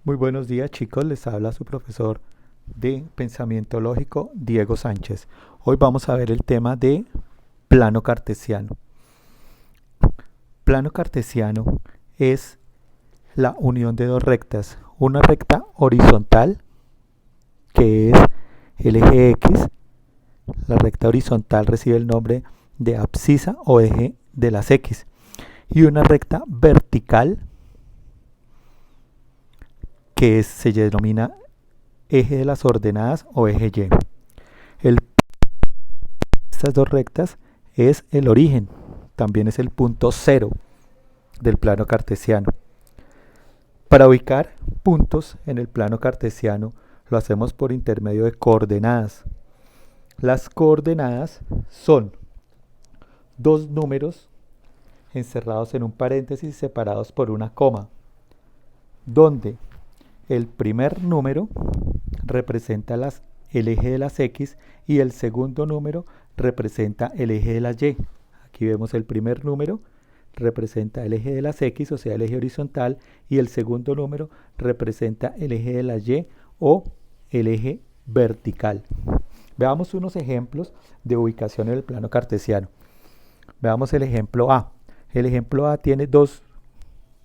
Muy buenos días, chicos, les habla su profesor de pensamiento lógico, Diego Sánchez. Hoy vamos a ver el tema de plano cartesiano. Plano cartesiano es la unión de dos rectas, una recta horizontal que es el eje X. La recta horizontal recibe el nombre de abscisa o eje de las X, y una recta vertical se denomina eje de las ordenadas o eje Y. El Estas dos rectas es el origen, también es el punto cero del plano cartesiano. Para ubicar puntos en el plano cartesiano lo hacemos por intermedio de coordenadas. Las coordenadas son dos números encerrados en un paréntesis separados por una coma, donde el primer número representa el eje de las X y el segundo número representa el eje de las Y. Aquí vemos el primer número representa el eje de las X, o sea, el eje horizontal, y el segundo número representa el eje de las Y o el eje vertical. Veamos unos ejemplos de ubicación en el plano cartesiano. Veamos el ejemplo A. El ejemplo A tiene dos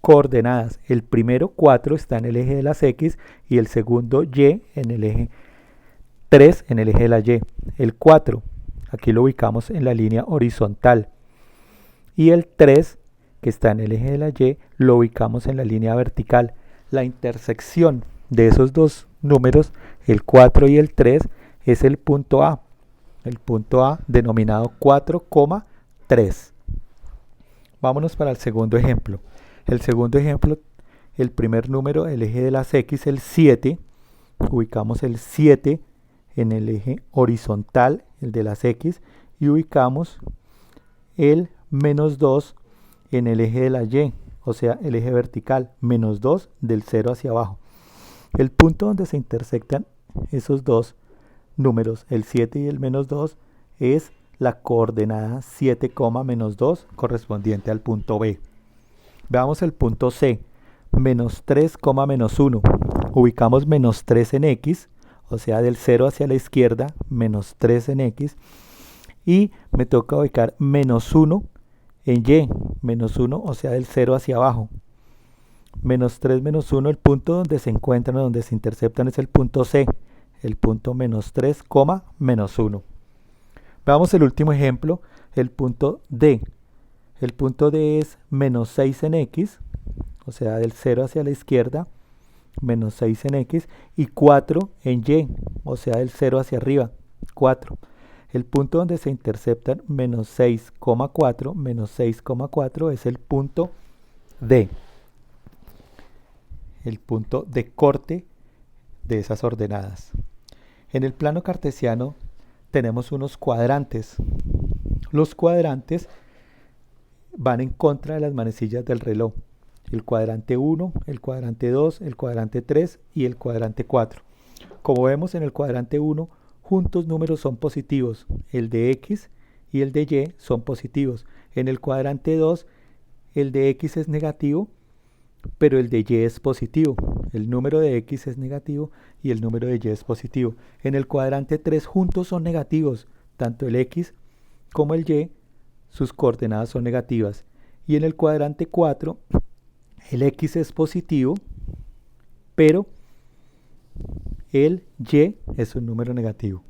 coordenadas. El primero 4 está en el eje de las X y el segundo Y en el eje 3 en el eje de la Y. El 4 aquí lo ubicamos en la línea horizontal y el 3 que está en el eje de la Y lo ubicamos en la línea vertical. La intersección de esos dos números, el 4 y el 3, es el punto A denominado 4,3. Vámonos para el segundo ejemplo. El segundo ejemplo, el primer número, el eje de las X, el 7, ubicamos el 7 en el eje horizontal, el de las X, y ubicamos el menos 2 en el eje de la Y, o sea, el eje vertical, menos 2 del 0 hacia abajo. El punto donde se intersectan esos dos números, el 7 y el menos 2, es la coordenada 7, menos 2 correspondiente al punto B. Veamos el punto C, menos 3, menos 1. Ubicamos menos 3 en X, o sea, del 0 hacia la izquierda, menos 3 en X, y me toca ubicar menos 1 en Y, menos 1, o sea, del 0 hacia abajo. Menos 3, menos 1, el punto donde se encuentran, donde se interceptan es el punto C, el punto menos 3, menos 1. Veamos el último ejemplo, el punto D. El punto D es menos 6 en X, o sea, del 0 hacia la izquierda, menos 6 en X, y 4 en Y, o sea, del 0 hacia arriba, 4. El punto donde se interceptan menos 6,4 es el punto D, el punto de corte de esas ordenadas. En el plano cartesiano tenemos unos cuadrantes. Los cuadrantes van en contra de las manecillas del reloj. El cuadrante 1, el cuadrante 2, el cuadrante 3 y el cuadrante 4. Como vemos en el cuadrante 1, juntos números son positivos. El de X y el de Y son positivos. En el cuadrante 2, el de X es negativo, pero el de Y es positivo. El número de X es negativo y el número de Y es positivo. En el cuadrante 3 juntos son negativos. Tanto el X como el Y, sus coordenadas son negativas. Y en el cuadrante 4, el X es positivo, pero el Y es un número negativo.